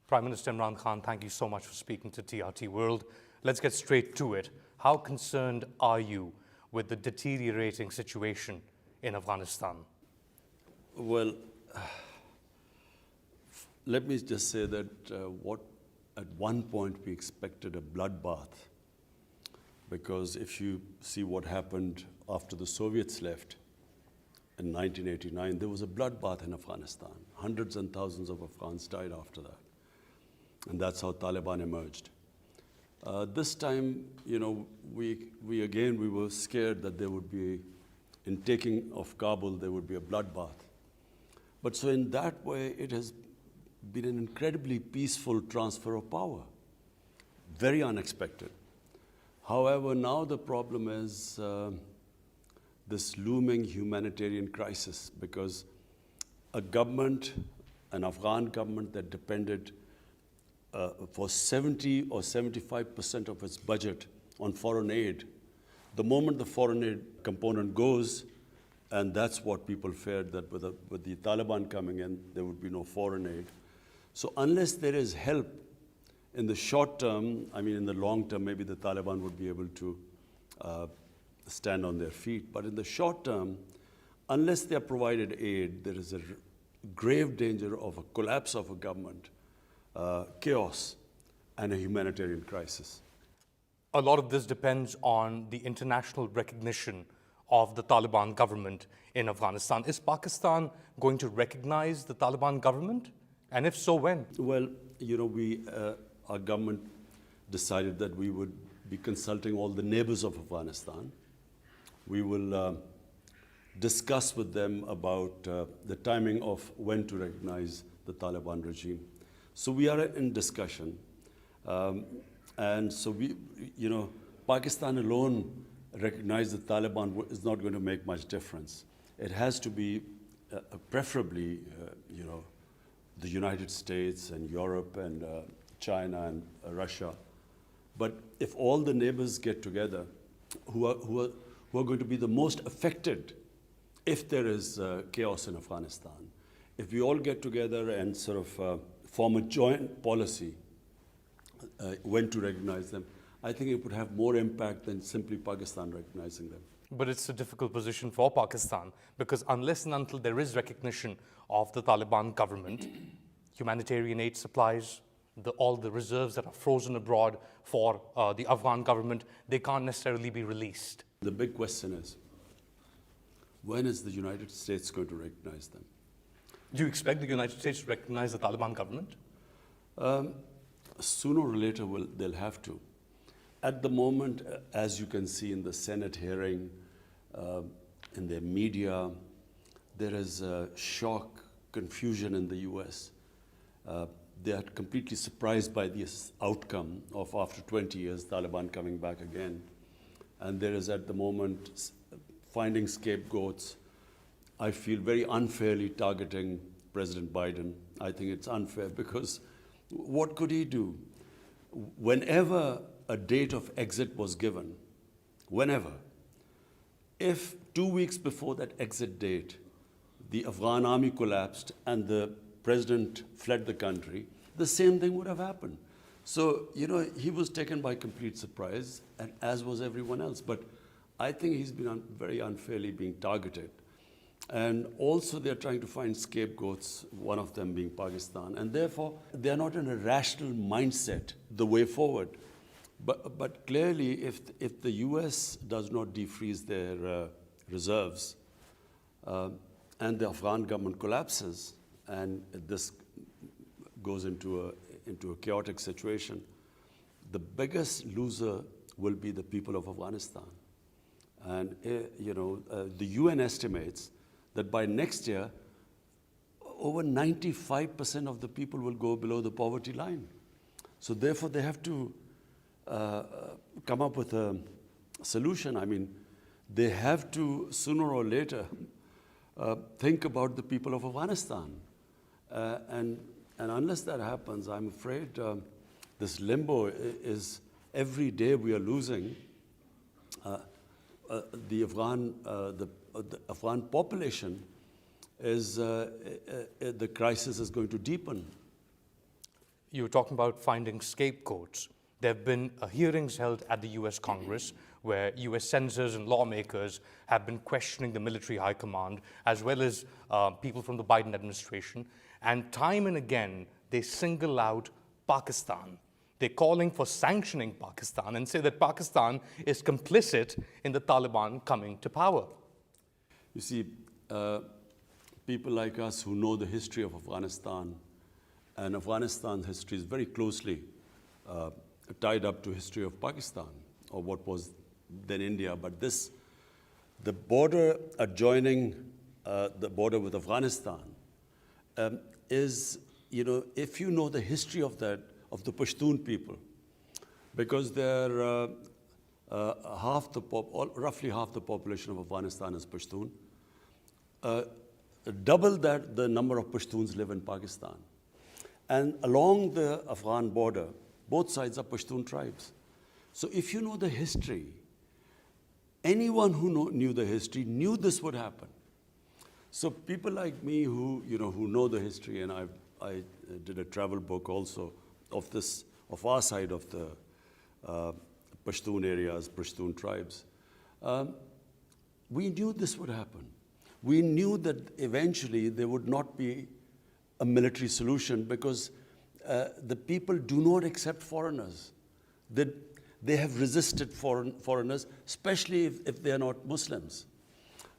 Prime Minister Imran Khan, thank you so much for speaking to TRT World. Let's get straight to it. How concerned are you with the deteriorating situation in Afghanistan? Well, let me just say that at one point we expected a bloodbath, because if you see what happened after the Soviets left in 1989, there was a bloodbath in Afghanistan. Hundreds and thousands of Afghans died after that. And that's how Taliban emerged. This time, we were scared that there would be, in taking of Kabul, there would be a bloodbath. But so in that way, it has been an incredibly peaceful transfer of power. Very unexpected. However, now the problem is this looming humanitarian crisis, because a government, an Afghan government that depended for 70 or 75% of its budget on foreign aid, the moment the foreign aid component goes, and that's what people feared, that with the Taliban coming in, there would be no foreign aid. So unless there is help in the short term, in the long term, maybe the Taliban would be able to stand on their feet. But in the short term, unless they are provided aid, there is a grave danger of a collapse of a government, chaos, and a humanitarian crisis. A lot of this depends on the international recognition of the Taliban government in Afghanistan. Is Pakistan going to recognize the Taliban government? And if so, when? Well, our government decided that we would be consulting all the neighbors of Afghanistan. We will discuss with them about the timing of when to recognize the Taliban regime. So we are in discussion. And so Pakistan alone recognize the Taliban is not going to make much difference. It has to be preferably, the United States and Europe and China and Russia. But if all the neighbors get together, who are going to be the most affected if there is chaos in Afghanistan, if we all get together and sort of form a joint policy when to recognize them, I think it would have more impact than simply Pakistan recognizing them. But it's a difficult position for Pakistan, because unless and until there is recognition of the Taliban government, humanitarian aid supplies, all the reserves that are frozen abroad for the Afghan government, they can't necessarily be released. The big question is, when is the United States going to recognize them? Do you expect the United States to recognize the Taliban government? Sooner or later, they'll have to. At the moment, as you can see in the Senate hearing, in the media, there is shock, confusion in the US. They are completely surprised by this outcome of, after 20 years, Taliban coming back again. And there is, at the moment, finding scapegoats. I feel very unfairly targeting President Biden. I think it's unfair, because what could he do? Whenever a date of exit was given, whenever, if 2 weeks before that exit date, the Afghan army collapsed and the president fled the country, the same thing would have happened. So, he was taken by complete surprise, and as was everyone else. But I think he's been very unfairly being targeted. And also they're trying to find scapegoats, one of them being Pakistan. And therefore, they're not in a rational mindset the way forward. But clearly, if the US does not defreeze their reserves, and the Afghan government collapses, and this goes into a chaotic situation, the biggest loser will be the people of Afghanistan. And the UN estimates that by next year, over 95% of the people will go below the poverty line. So therefore, they have to come up with a solution. They have to, sooner or later, think about the people of Afghanistan. And unless that happens, I'm afraid this limbo is, every day we are losing. The Afghan population is, the crisis is going to deepen. You were talking about finding scapegoats. There have been hearings held at the US Congress where US senators and lawmakers have been questioning the military high command as well as people from the Biden administration. And time and again, they single out Pakistan. They're calling for sanctioning Pakistan and say that Pakistan is complicit in the Taliban coming to power. You see, people like us who know the history of Afghanistan, and Afghanistan's history is very closely tied up to history of Pakistan, or what was then India. But the border adjoining the border with Afghanistan is, if you know the history of that, of the Pashtun people, because they're roughly half the population of Afghanistan is Pashtun. Double that, the number of Pashtuns live in Pakistan. And along the Afghan border, both sides are Pashtun tribes. So if you know the history, anyone who knew the history knew this would happen. So people like me who know the history, and I did a travel book also of our side of the Pashtun areas, Pashtun tribes. We knew this would happen. We knew that eventually there would not be a military solution because the people do not accept foreigners. They have resisted foreigners, especially if they are not Muslims.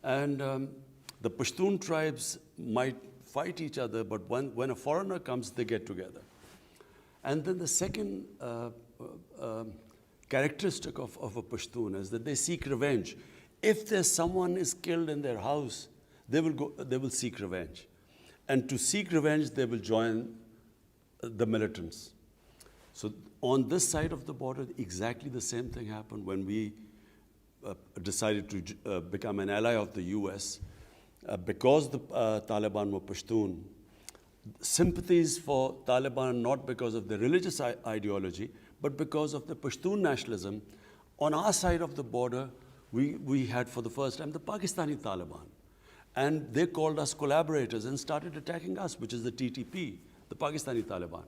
And the Pashtun tribes might fight each other, but when a foreigner comes, they get together. And then the second characteristic of a Pashtun is that they seek revenge. If there's someone is killed in their house, they will seek revenge. And to seek revenge, they will join the militants. So on this side of the border, exactly the same thing happened when we decided to become an ally of the US. Because the Taliban were Pashtun, sympathies for Taliban not because of the religious ideology, but because of the Pashtun nationalism. On our side of the border, we had for the first time the Pakistani Taliban. And they called us collaborators and started attacking us, which is the TTP, the Pakistani Taliban.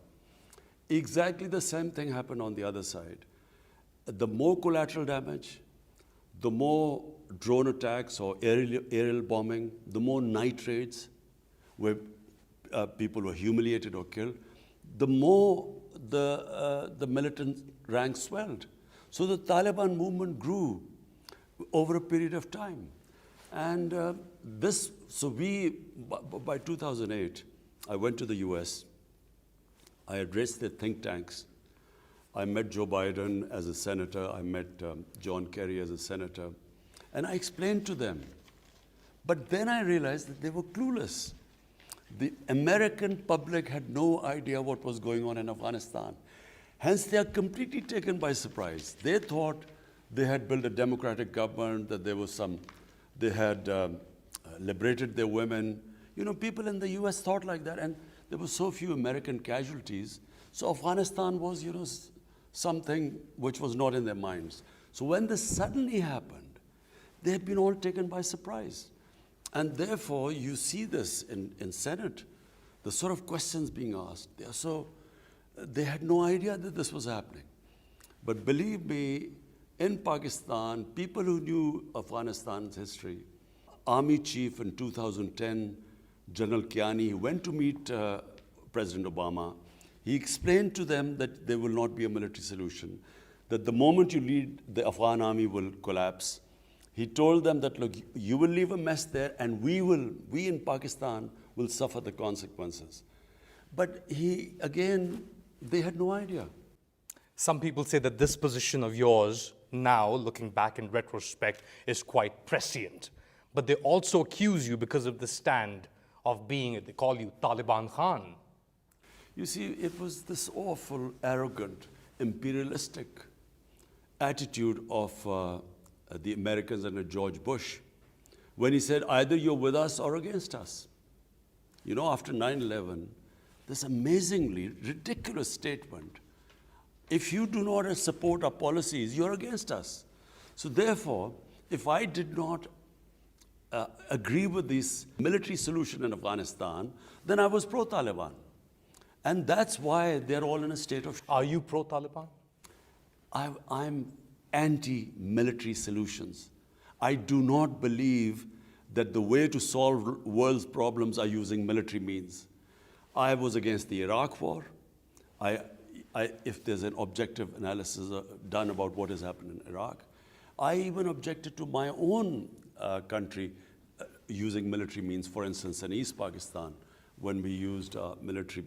Exactly the same thing happened on the other side. The more collateral damage, the more drone attacks or aerial bombing, the more night raids where people were humiliated or killed, the more the militant ranks swelled. So the Taliban movement grew over a period of time. And by 2008, I went to the US. I addressed the think tanks. I met Joe Biden as a senator. I met John Kerry as a senator. And I explained to them. But then I realized that they were clueless. The American public had no idea what was going on in Afghanistan. Hence, they are completely taken by surprise. They thought they had built a democratic government, that they had liberated their women. People in the US thought like that, and there were so few American casualties. So Afghanistan was, something which was not in their minds. So when this suddenly happened, they had been all taken by surprise. And therefore, you see this in Senate, the sort of questions being asked. They had no idea that this was happening. But believe me, in Pakistan, people who knew Afghanistan's history, Army Chief in 2010, General Kiani, went to meet President Obama. He explained to them that there will not be a military solution, that the moment you lead, the Afghan army will collapse. He told them that, look, you will leave a mess there, and we in Pakistan will suffer the consequences. But they had no idea. Some people say that this position of yours, now looking back in retrospect, is quite prescient. But they also accuse you because of the stand of being, they call you Taliban Khan. You see, it was this awful, arrogant, imperialistic attitude of the Americans under George Bush when he said, either you're with us or against us. After 9/11, this amazingly ridiculous statement, if you do not support our policies, you're against us. So therefore, if I did not agree with this military solution in Afghanistan, then I was pro-Taliban. And that's why they're all in a state of. Are you pro-Taliban? I'm anti-military solutions. I do not believe that the way to solve world's problems are using military means. I was against the Iraq war. If there's an objective analysis done about what has happened in Iraq, I even objected to my own country using military means, for instance, in East Pakistan, when we used military,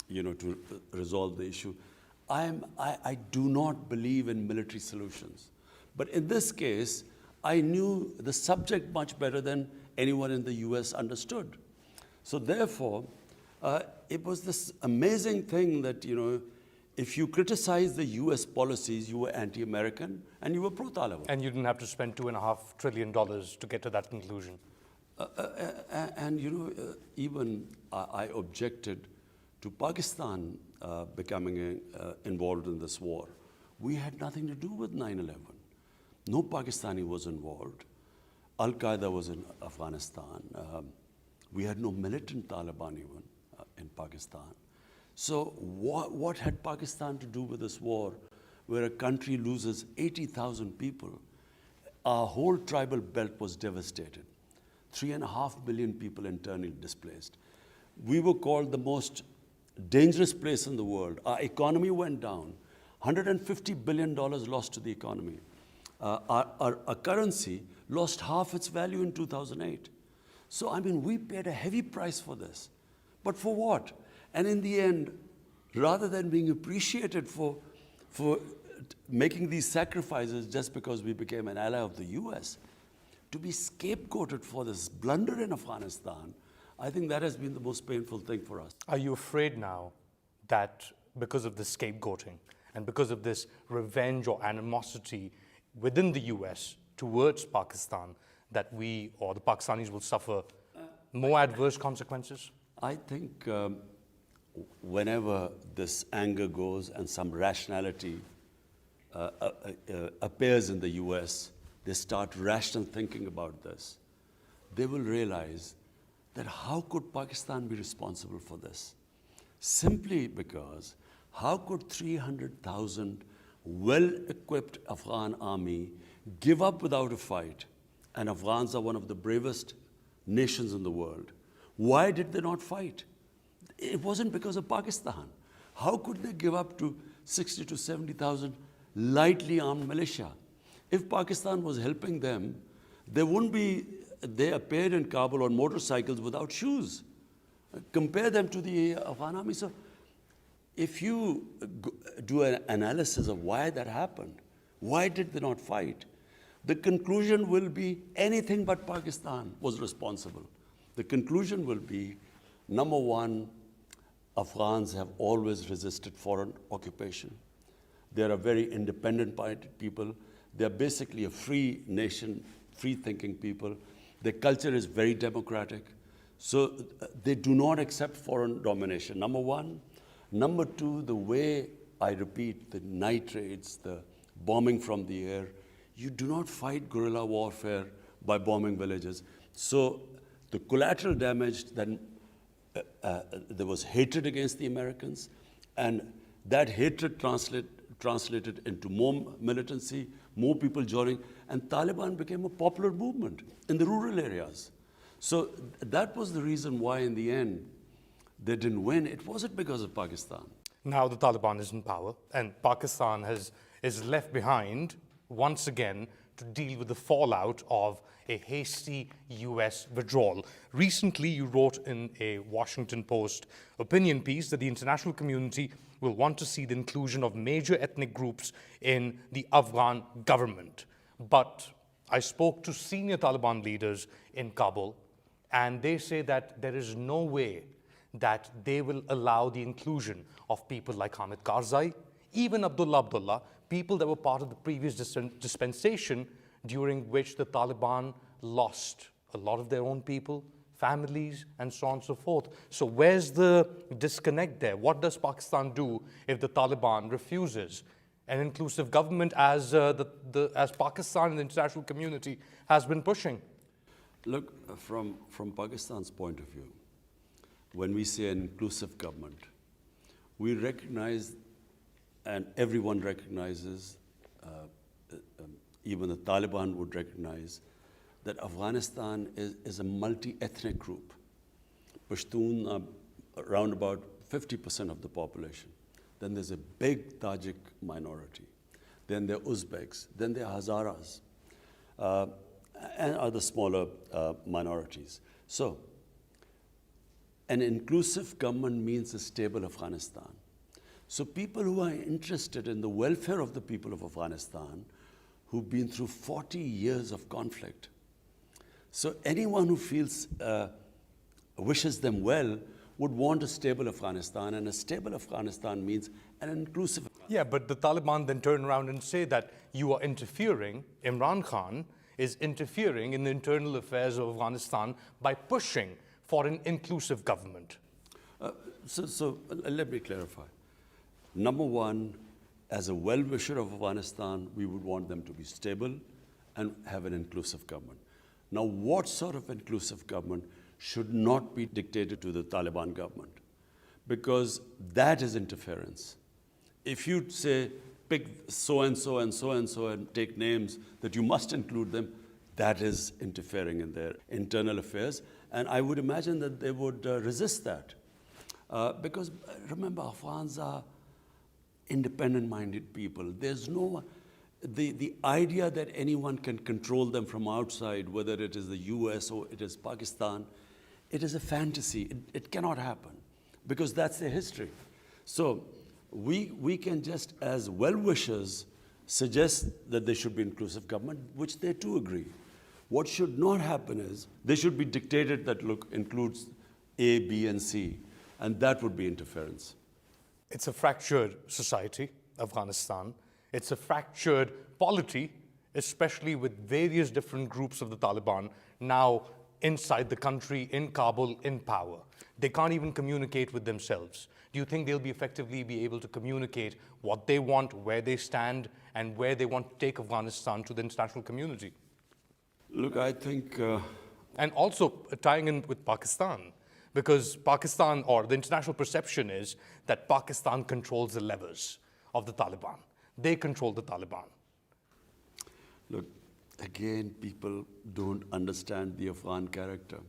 to resolve the issue. I do not believe in military solutions. But in this case, I knew the subject much better than anyone in the US understood. So therefore, it was this amazing thing that, if you criticize the US policies, you were anti-American and you were pro-Taliban. And you didn't have to spend $2.5 trillion to get to that conclusion. Even I objected to Pakistan becoming involved in this war. We had nothing to do with 9/11. No Pakistani was involved. Al-Qaeda was in Afghanistan. We had no militant Taliban even in Pakistan. So what had Pakistan to do with this war, where a country loses 80,000 people? Our whole tribal belt was devastated. 3.5 million people internally displaced. We were called the most dangerous place in the world. Our economy went down. $150 billion lost to the economy. Our currency lost half its value in 2008. So, we paid a heavy price for this. But for what? And in the end, rather than being appreciated for making these sacrifices just because we became an ally of the US, to be scapegoated for this blunder in Afghanistan, I think that has been the most painful thing for us. Are you afraid now that because of the scapegoating and because of this revenge or animosity within the US towards Pakistan, that we or the Pakistanis will suffer more adverse consequences? I think whenever this anger goes and some rationality appears in the US, they start rational thinking about this. They will realize that how could Pakistan be responsible for this? Simply because how could 300,000 well-equipped Afghan army give up without a fight? And Afghans are one of the bravest nations in the world. Why did they not fight? It wasn't because of Pakistan. How could they give up to 60 to 70,000 lightly armed militia? If Pakistan was helping them, they appeared in Kabul on motorcycles without shoes. Compare them to the Afghan army. So if you do an analysis of why that happened, why did they not fight? The conclusion will be anything but Pakistan was responsible. The conclusion will be, number one, Afghans have always resisted foreign occupation. They're a very independent-minded people. They're basically a free nation, free-thinking people. Their culture is very democratic. So they do not accept foreign domination, number one. Number two, the way, I repeat, the night raids, the bombing from the air, you do not fight guerrilla warfare by bombing villages. So the collateral damage, then there was hatred against the Americans, and that hatred translated into more militancy, more people joining, and Taliban became a popular movement in the rural areas. So that was the reason why in the end they didn't win. It wasn't because of Pakistan. Now the Taliban is in power and Pakistan is left behind once again to deal with the fallout of a hasty US withdrawal. Recently, you wrote in a Washington Post opinion piece that the international community will want to see the inclusion of major ethnic groups in the Afghan government. But I spoke to senior Taliban leaders in Kabul, and they say that there is no way that they will allow the inclusion of people like Hamid Karzai, even Abdullah, people that were part of the previous dispensation during which the Taliban lost a lot of their own people, families, and so on and so forth. So where's the disconnect there? What does Pakistan do if the Taliban refuses an inclusive government as Pakistan and the international community has been pushing? Look, from Pakistan's point of view, when we say an inclusive government, we recognize, and everyone recognizes, even the Taliban would recognize, that Afghanistan is a multi-ethnic group. Pashtun are around about 50% of the population. Then there's a big Tajik minority. Then there are Uzbeks. Then there are Hazaras, and other smaller minorities. So, an inclusive government means a stable Afghanistan. So people who are interested in the welfare of the people of Afghanistan, who've been through 40 years of conflict. So anyone who feels, wishes them well, would want a stable Afghanistan, and a stable Afghanistan means an inclusive. Yeah, but the Taliban then turn around and say that you are interfering, Imran Khan is interfering in the internal affairs of Afghanistan by pushing for an inclusive government. So let me clarify. Number one, as a well-wisher of Afghanistan, we would want them to be stable and have an inclusive government. Now, what sort of inclusive government should not be dictated to the Taliban government? Because that is interference. If you say, pick so-and-so and so-and-so and take names that you must include them, that is interfering in their internal affairs. And I would imagine that they would resist that. Because remember, Afghans are independent-minded people. There's no, the idea that anyone can control them from outside, whether it is the US or it is Pakistan, it is a fantasy. It cannot happen because that's their history. So we can just, as well-wishers, suggest that there should be inclusive government, which they too agree. What should not happen is they should be dictated that, look, includes A, B, and C, and that would be interference. It's a fractured society, Afghanistan. It's a fractured polity, especially with various different groups of the Taliban now inside the country, in Kabul, in power. They can't even communicate with themselves. Do you think they'll effectively be able to communicate what they want, where they stand, and where they want to take Afghanistan to the international community? Look, I think... And also tying in with Pakistan, because Pakistan, or the international perception is that Pakistan controls the levers of the Taliban. They control the Taliban. Look, again, people don't understand the Afghan character.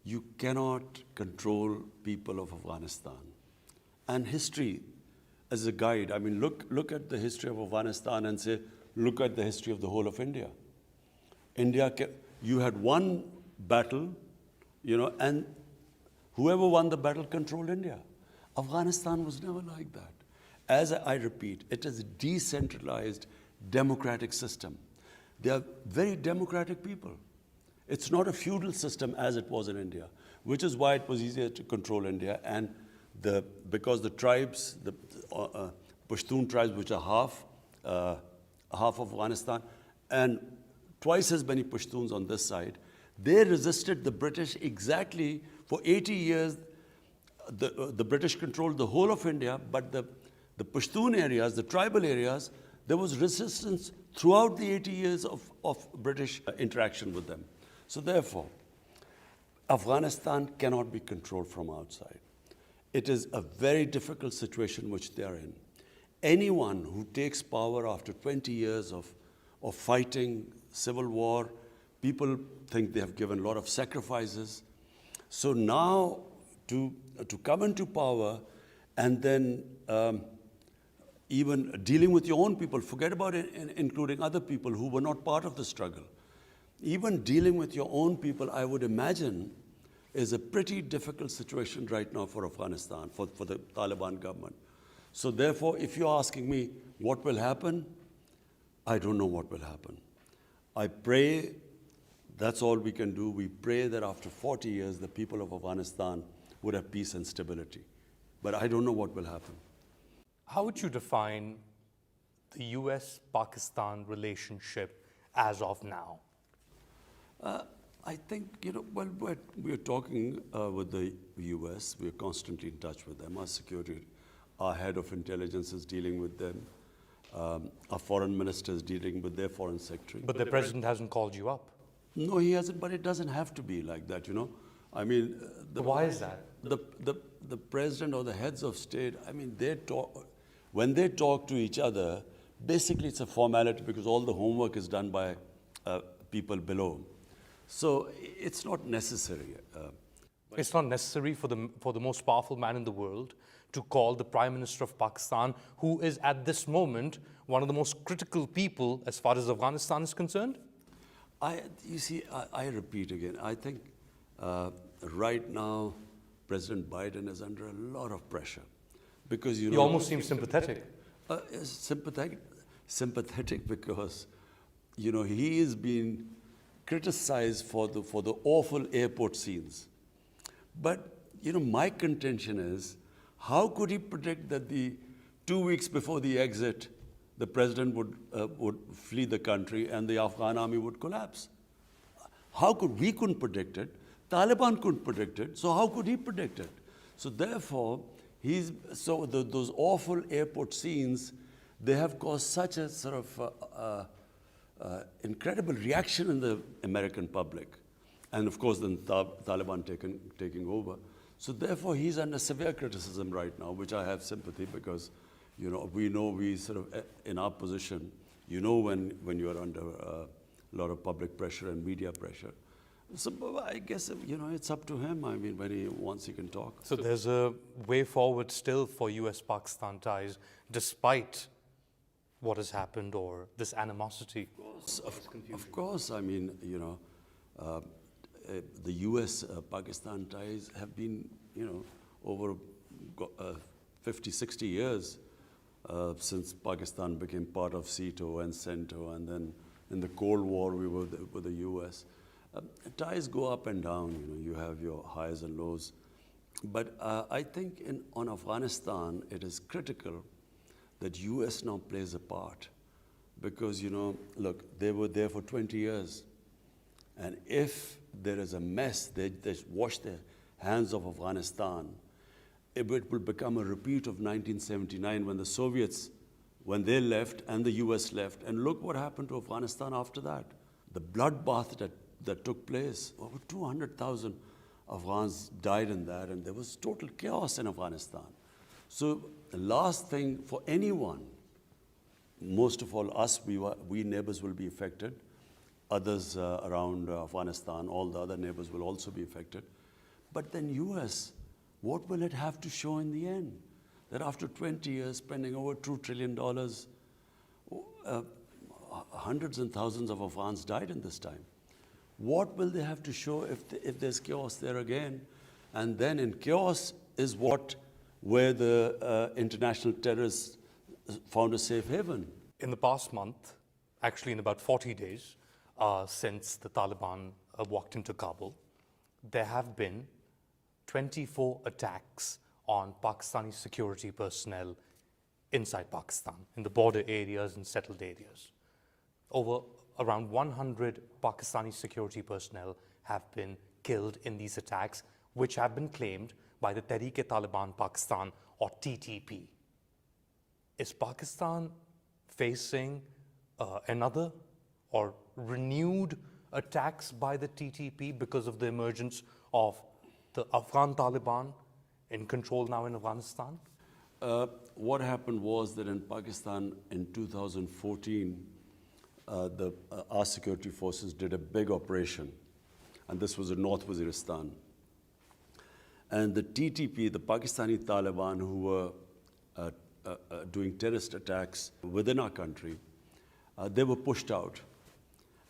You cannot control people of Afghanistan. And history as a guide, I mean, look at the history of Afghanistan and say, look at the history of the whole of India. You had one battle, and whoever won the battle controlled India. Afghanistan was never like that. As I repeat, it is a decentralized, democratic system. They are very democratic people. It's not a feudal system as it was in India, which is why it was easier to control India. And because the tribes, the Pashtun tribes, which are half of Afghanistan, and twice as many Pashtuns on this side, they resisted the British exactly for 80 years. The British controlled the whole of India, but the Pashtun areas, the tribal areas, there was resistance throughout the 80 years of British interaction with them. So therefore, Afghanistan cannot be controlled from outside. It is a very difficult situation which they are in. Anyone who takes power after 20 years of fighting, civil war, people think they have given a lot of sacrifices. So now to come into power and then even dealing with your own people, forget about including other people who were not part of the struggle. Even dealing with your own people, I would imagine, is a pretty difficult situation right now for Afghanistan, for the Taliban government. So therefore, if you're asking me what will happen, I don't know what will happen. I pray, that's all we can do. We pray that after 40 years, the people of Afghanistan would have peace and stability. But I don't know what will happen. How would you define the US-Pakistan relationship as of now? I think, well, we're talking with the US. We're constantly in touch with them. Our security, our head of intelligence is dealing with them. Our foreign minister is dealing with their foreign secretary. But the president hasn't called you up. No, he hasn't, but it doesn't have to be like that, I mean... Why is that? The the president or the heads of state, I mean, when they talk to each other, basically it's a formality because all the homework is done by people below. So it's not necessary. It's not necessary for the most powerful man in the world to call the Prime Minister of Pakistan, who is at this moment one of the most critical people as far as Afghanistan is concerned? You see, I repeat again, I think right now President Biden is under a lot of pressure because, You almost seem sympathetic. Sympathetic because, he is being criticized for the awful airport scenes. But, my contention is, how could he predict that 2 weeks before the exit, the president would flee the country and the Afghan army would collapse? We couldn't predict it. Taliban couldn't predict it. So how could he predict it? So therefore, those awful airport scenes, they have caused such a sort of incredible reaction in the American public. And of course, then Taliban taking over. So therefore, he's under severe criticism right now, which I have sympathy because, we sort of, in our position, when you are under a lot of public pressure and media pressure. So I guess, it's up to him. I mean, when he wants, he can talk. So there's a way forward still for US-Pakistan ties, despite what has happened or this animosity? Of course, I mean, the US-Pakistan ties have been, over 50, 60 years since Pakistan became part of SEATO and CENTO, and then in the Cold War we were with the US. Ties go up and down, you have your highs and lows. But I think on Afghanistan, it is critical that US now plays a part. Because, look, they were there for 20 years. And if there is a mess, they wash their hands of Afghanistan, it will become a repeat of 1979 when the Soviets, when they left and the US left. And look what happened to Afghanistan after that. The bloodbath that took place, over 200,000 Afghans died in that, and there was total chaos in Afghanistan. So the last thing for anyone, most of all us, we neighbors will be affected. Others around Afghanistan, all the other neighbors will also be affected. But then US, what will it have to show in the end? That after 20 years, spending over $2 trillion, hundreds and thousands of Afghans died in this time. What will they have to show if there's chaos there again? And then in chaos is where the international terrorists found a safe haven. In the past month, actually in about 40 days, since the Taliban walked into Kabul, there have been 24 attacks on Pakistani security personnel inside Pakistan, in the border areas and settled areas. Around 100 Pakistani security personnel have been killed in these attacks, which have been claimed by the Tehreek-e-Taliban Pakistan, or TTP. Is Pakistan facing another or renewed attacks by the TTP because of the emergence of the Afghan Taliban in control now in Afghanistan? What happened was that in Pakistan in 2014, our security forces did a big operation, and this was in North Waziristan. And the TTP, the Pakistani Taliban, who were doing terrorist attacks within our country, they were pushed out.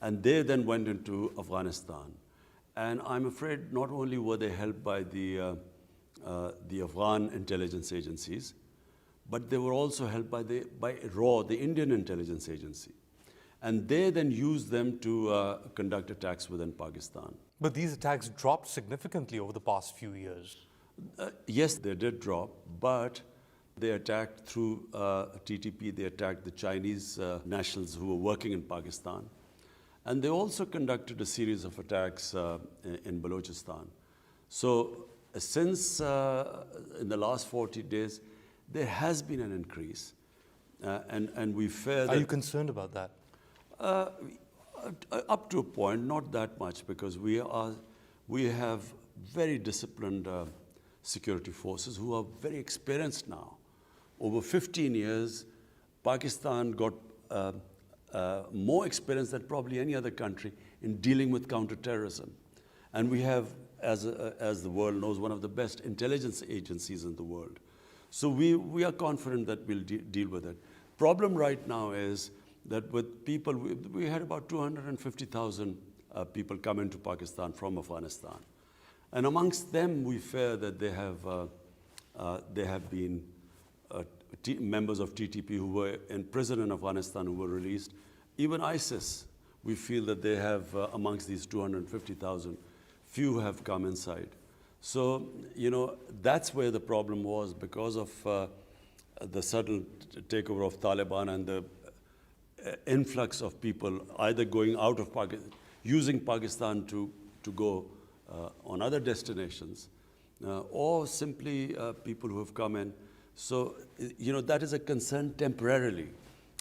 And they then went into Afghanistan. And I'm afraid not only were they helped by the Afghan intelligence agencies, but they were also helped by RAW, the Indian intelligence agency. And they then used them to conduct attacks within Pakistan. But these attacks dropped significantly over the past few years. Yes, they did drop, but they attacked through TTP, they attacked the Chinese nationals who were working in Pakistan. And they also conducted a series of attacks in Balochistan. So since in the last 40 days, there has been an increase. And we fear that... Are you concerned about that? Up to a point, not that much, because we have very disciplined security forces who are very experienced now. Over 15 years, Pakistan got more experience than probably any other country in dealing with counterterrorism. And we have, as the world knows, one of the best intelligence agencies in the world. So we are confident that we'll deal with it. Problem right now is that with people, we had about 250,000 people come into Pakistan from Afghanistan. And amongst them, we fear that they have been members of TTP who were in prison in Afghanistan who were released. Even ISIS, we feel that they have, amongst these 250,000, few have come inside. So, you know, that's where the problem was because of the sudden takeover of Taliban and the influx of people either going out of Pakistan, using Pakistan to go on other destinations, or simply people who have come in. So, you know, that is a concern temporarily,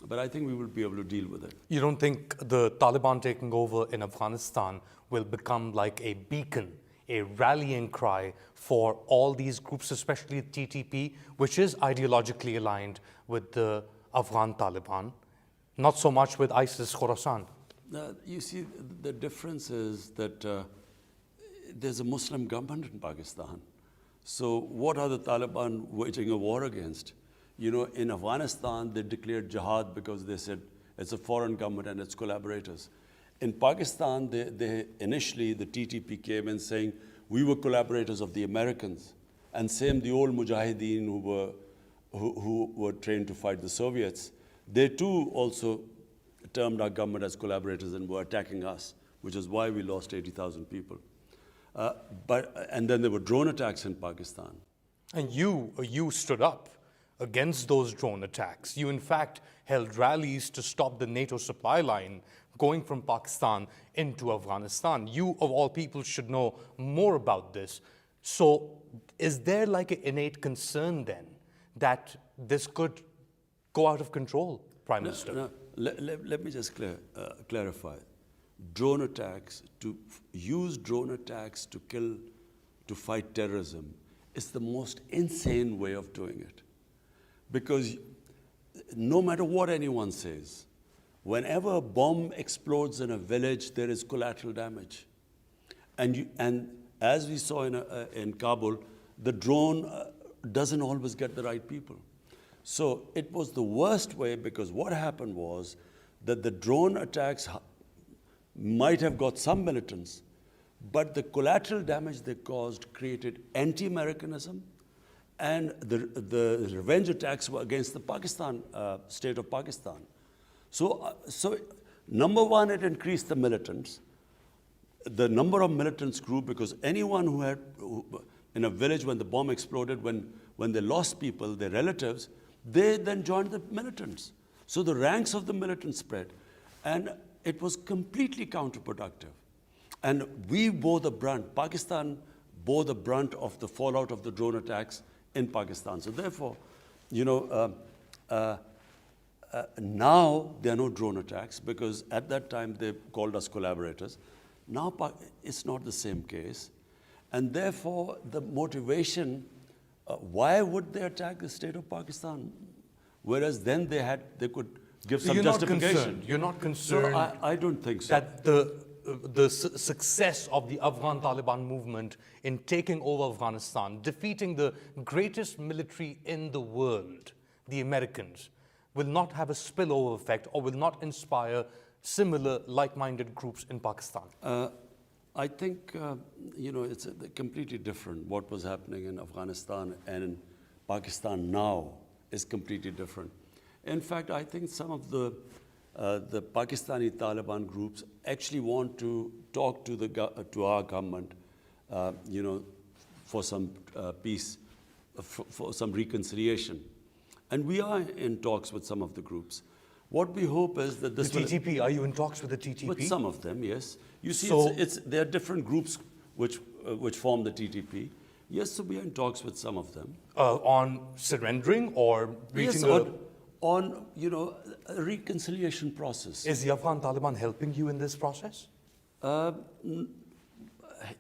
but I think we will be able to deal with it. You don't think the Taliban taking over in Afghanistan will become like a beacon, a rallying cry for all these groups, especially TTP, which is ideologically aligned with the Afghan Taliban, not so much with ISIS Khorasan? You see, the difference is that there's a Muslim government in Pakistan. So what are the Taliban waging a war against? You know, in Afghanistan, they declared jihad because they said it's a foreign government and its collaborators. In Pakistan, initially the TTP came in saying, we were collaborators of the Americans. And same the old Mujahideen who were trained to fight the Soviets, they too also termed our government as collaborators and were attacking us, which is why we lost 80,000 people. And then there were drone attacks in Pakistan. And you stood up against those drone attacks. You, in fact, held rallies to stop the NATO supply line going from Pakistan into Afghanistan. You, of all people, should know more about this. So is there like an innate concern then that this could go out of control, Prime Minister? No, let me just clarify. Drone attacks, to use drone attacks to fight terrorism is the most insane way of doing it. Because no matter what anyone says, whenever a bomb explodes in a village, there is collateral damage. And as we saw in Kabul, the drone doesn't always get the right people. So it was the worst way because what happened was that the drone attacks might have got some militants, but the collateral damage they caused created anti-Americanism, and the revenge attacks were against the state of Pakistan. So number one, it increased the militants. The number of militants grew because anyone who in a village when the bomb exploded, when they lost people, their relatives, they then joined the militants. So the ranks of the militants spread, and it was completely counterproductive. And we bore the brunt. Pakistan bore the brunt of the fallout of the drone attacks in Pakistan. So therefore, you know, now there are no drone attacks because at that time they called us collaborators. Now it's not the same case. And therefore, the motivation, why would they attack the state of Pakistan? Whereas then they could give some justification. You're not concerned. So I don't think so. That the success of the Afghan Taliban movement in taking over Afghanistan, defeating the greatest military in the world, the Americans, will not have a spillover effect or will not inspire similar like-minded groups in Pakistan? I think, you know, it's completely different. What was happening in Afghanistan and in Pakistan now is completely different. In fact, I think some of the Pakistani Taliban groups actually want to talk to our government, you know, for some peace, for some reconciliation. And we are in talks with some of the groups. What we hope is that this The TTP, are you in talks with the TTP? With some of them, yes. You see, So- there are different groups which form the TTP. Yes, so we are in talks with some of them. On surrendering or reaching Yes, on you know, a reconciliation process. Is the Afghan Taliban helping you in this process?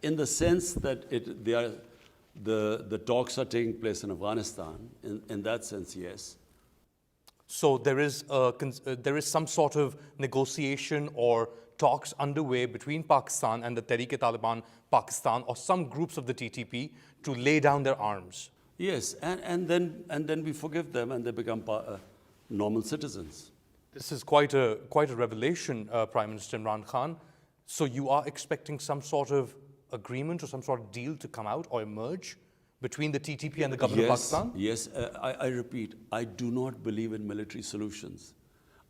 In the sense that The talks are taking place in Afghanistan. In that sense, yes. So there is some sort of negotiation or talks underway between Pakistan and the Tehreek-e-Taliban Pakistan or some groups of the TTP to lay down their arms. Yes, and then we forgive them and they become normal citizens. This is quite a revelation, Prime Minister Imran Khan. So you are expecting some sort of agreement or some sort of deal to come out or emerge between the TTP and the government of Pakistan? Yes, I repeat, I do not believe in military solutions.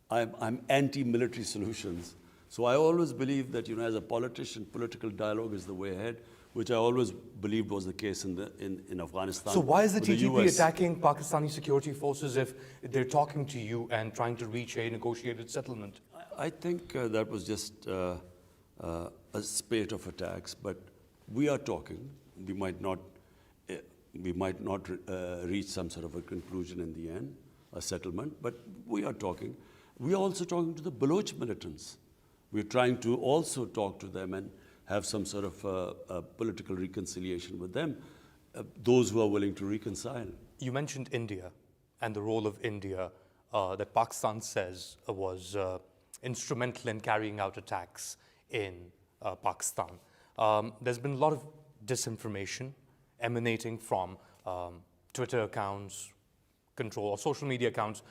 I'm anti-military solutions. So I always believe that, as a politician, political dialogue is the way ahead, which I always believed was the case in Afghanistan. So why is the with TTP US. attacking Pakistani security forces if they're talking to you and trying to reach a negotiated settlement? I think that was just a spate of attacks, but we are talking. We might not reach some sort of a conclusion in the end, a settlement, but we are talking. We are also talking to the Baloch militants. We're trying to also talk to them and have some sort of political reconciliation with them, those who are willing to reconcile. You mentioned India and the role of India that Pakistan says was instrumental in carrying out attacks in Pakistan. There's been a lot of disinformation emanating from Twitter accounts, or social media accounts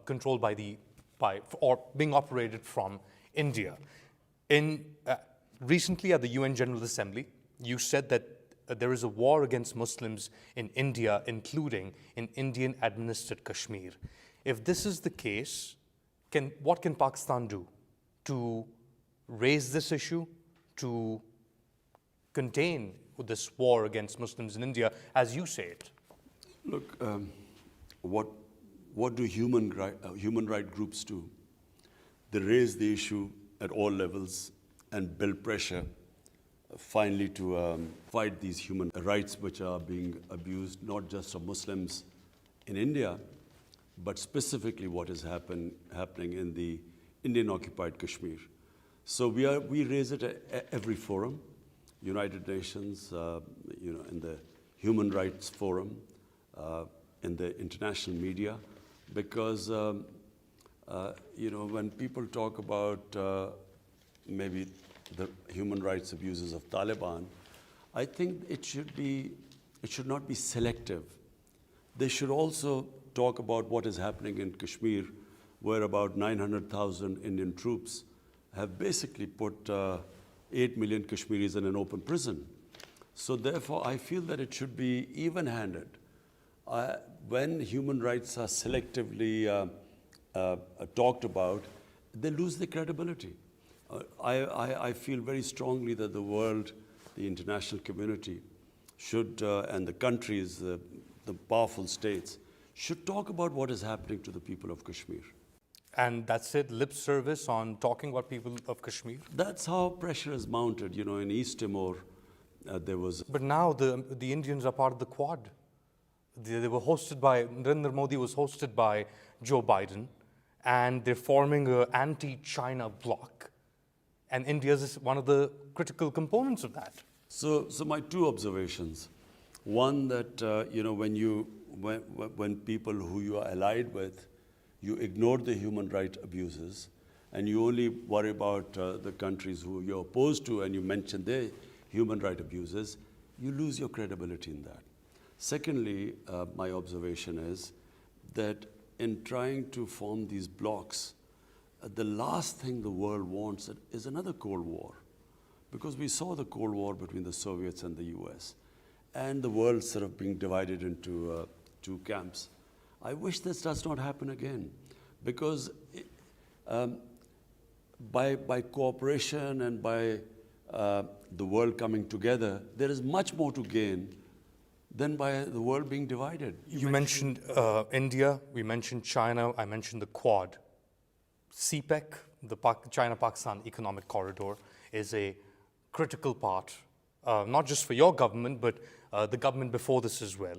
controlled or being operated from India. Recently at the UN General Assembly, you said that there is a war against Muslims in India, including in Indian-administered Kashmir. If this is the case, what can Pakistan do to raise this issue, to contain this war against Muslims in India, as you say it? Look, what do human right groups do? They raise the issue at all levels and build pressure finally to fight these human rights which are being abused, not just of Muslims in India, but specifically what is happening in the Indian-occupied Kashmir. So we raise it at every forum, United Nations, in the Human Rights Forum, in the international media, because when people talk about maybe the human rights abuses of Taliban, I think it should not be selective. They should also talk about what is happening in Kashmir, where about 900,000 Indian troops have basically put 8 million Kashmiris in an open prison. So therefore, I feel that it should be even-handed. When human rights are selectively talked about, they lose their credibility. I feel very strongly that the world, the international community should, and the countries, the powerful states, should talk about what is happening to the people of Kashmir. And that's it, lip service on talking about people of Kashmir? That's how pressure is mounted. In East Timor, there was... But now the Indians are part of the Quad. They were hosted by, Narendra Modi was hosted by Joe Biden, and they're forming an anti-China bloc. And India is one of the critical components of that. So my two observations. One, that when people who you are allied with, you ignore the human rights abuses, and you only worry about the countries who you're opposed to, and you mention their human rights abuses, you lose your credibility in that. Secondly, my observation is that in trying to form these blocs, the last thing the world wants is another Cold War, because we saw the Cold War between the Soviets and the US, and the world sort of being divided into two camps. I wish this does not happen again, because by cooperation and by the world coming together, there is much more to gain than by the world being divided. You mentioned India, we mentioned China, I mentioned the Quad. CPEC, the China-Pakistan Economic Corridor, is a critical part, not just for your government, but the government before this as well,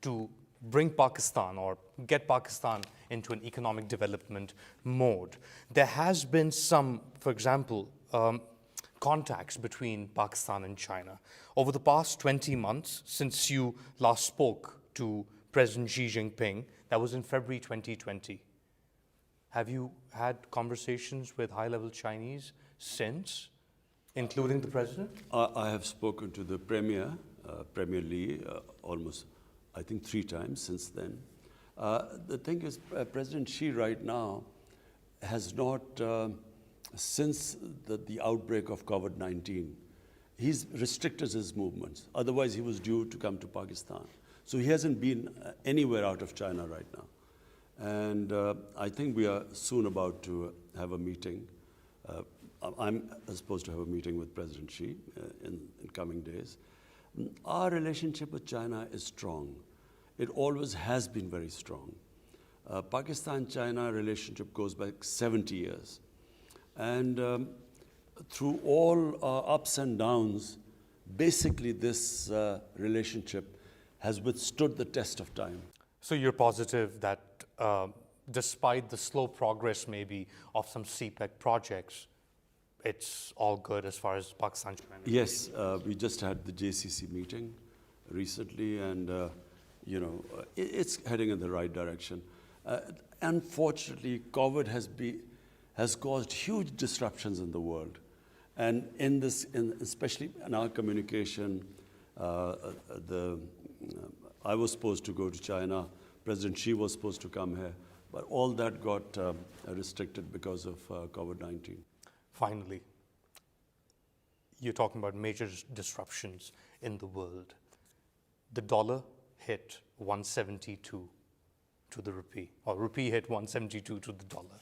to bring Pakistan or get Pakistan into an economic development mode. There has been some, for example, contacts between Pakistan and China. Over the past 20 months, since you last spoke to President Xi Jinping, that was in February 2020, have you had conversations with high-level Chinese since, including the president? I have spoken to the Premier, Premier Lee, almost, I think, 3 times since then. The thing is, President Xi right now has not, since the outbreak of COVID-19, he's restricted his movements. Otherwise, he was due to come to Pakistan. So he hasn't been anywhere out of China right now. And I think we are soon about to have a meeting. I'm supposed to have a meeting with President Xi in coming days. Our relationship with China is strong. It always has been very strong. Pakistan-China relationship goes back 70 years. And through all ups and downs, basically this relationship has withstood the test of time. So you're positive that despite the slow progress maybe of some CPEC projects, it's all good as far as Pakistan-China? Yes, we just had the JCC meeting recently, and it's heading in the right direction. Unfortunately, COVID has caused huge disruptions in the world, and especially in our communication. I was supposed to go to China. President Xi was supposed to come here, but all that got restricted because of COVID-19. Finally, you're talking about major disruptions in the world. The dollar hit 172 to the rupee, or rupee hit 172 to the dollar.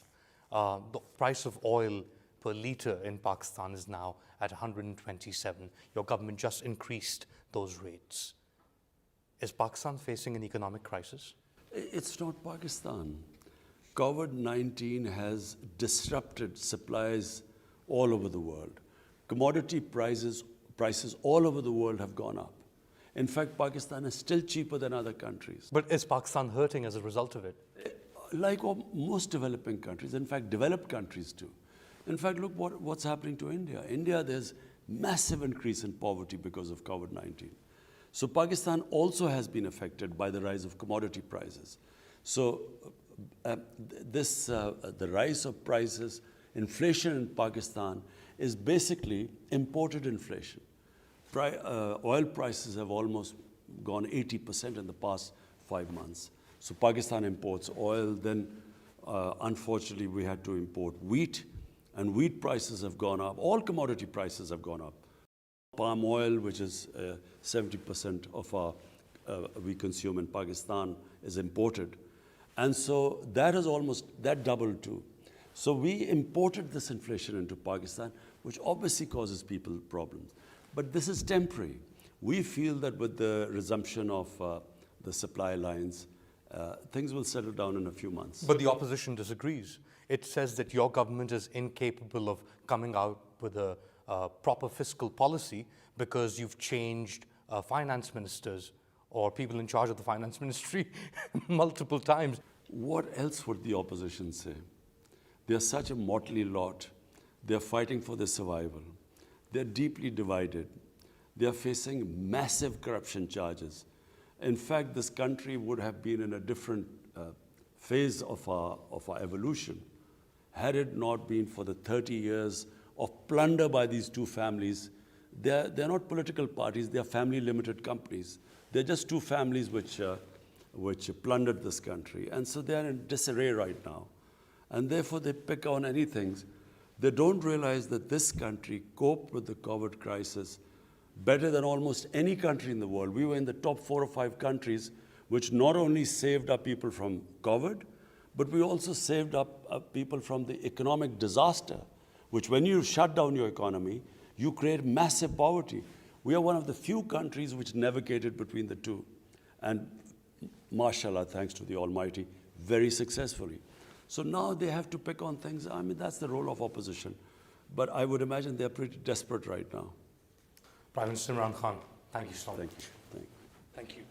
The price of oil per litre in Pakistan is now at 127. Your government just increased those rates. Is Pakistan facing an economic crisis? It's not Pakistan. COVID-19 has disrupted supplies all over the world. Commodity prices all over the world have gone up. In fact, Pakistan is still cheaper than other countries. But is Pakistan hurting as a result of it? Like most developing countries, in fact, developed countries too. In fact, look what's happening to India. India, there's massive increase in poverty because of COVID-19. So Pakistan also has been affected by the rise of commodity prices. So the rise of prices, inflation in Pakistan is basically imported inflation. Oil prices have almost gone 80% in the past 5 months. So Pakistan imports oil, then unfortunately we had to import wheat, and wheat prices have gone up. All commodity prices have gone up. Palm oil, which is 70% of our we consume in Pakistan, is imported. And so that doubled too. So we imported this inflation into Pakistan, which obviously causes people problems. But this is temporary. We feel that with the resumption of the supply lines, things will settle down in a few months. But the opposition disagrees. It says that your government is incapable of coming out with a proper fiscal policy because you've changed finance ministers or people in charge of the finance ministry multiple times. What else would the opposition say? They are such a motley lot. They are fighting for their survival. They are deeply divided. They are facing massive corruption charges. In fact, this country would have been in a different phase of our evolution had it not been for the 30 years of plunder by these two families. They're not political parties, they're family limited companies. They're just two families which plundered this country. And so they're in disarray right now. And therefore they pick on anything. They don't realize that this country coped with the COVID crisis better than almost any country in the world. We were in the top 4 or 5 countries which not only saved our people from COVID, but we also saved up people from the economic disaster, which when you shut down your economy, you create massive poverty. We are one of the few countries which navigated between the two. And mashallah, thanks to the Almighty, very successfully. So now they have to pick on things. I mean, that's the role of opposition. But I would imagine they're pretty desperate right now. Prime Minister Imran Khan, thank you so much. Thank you. Thank you.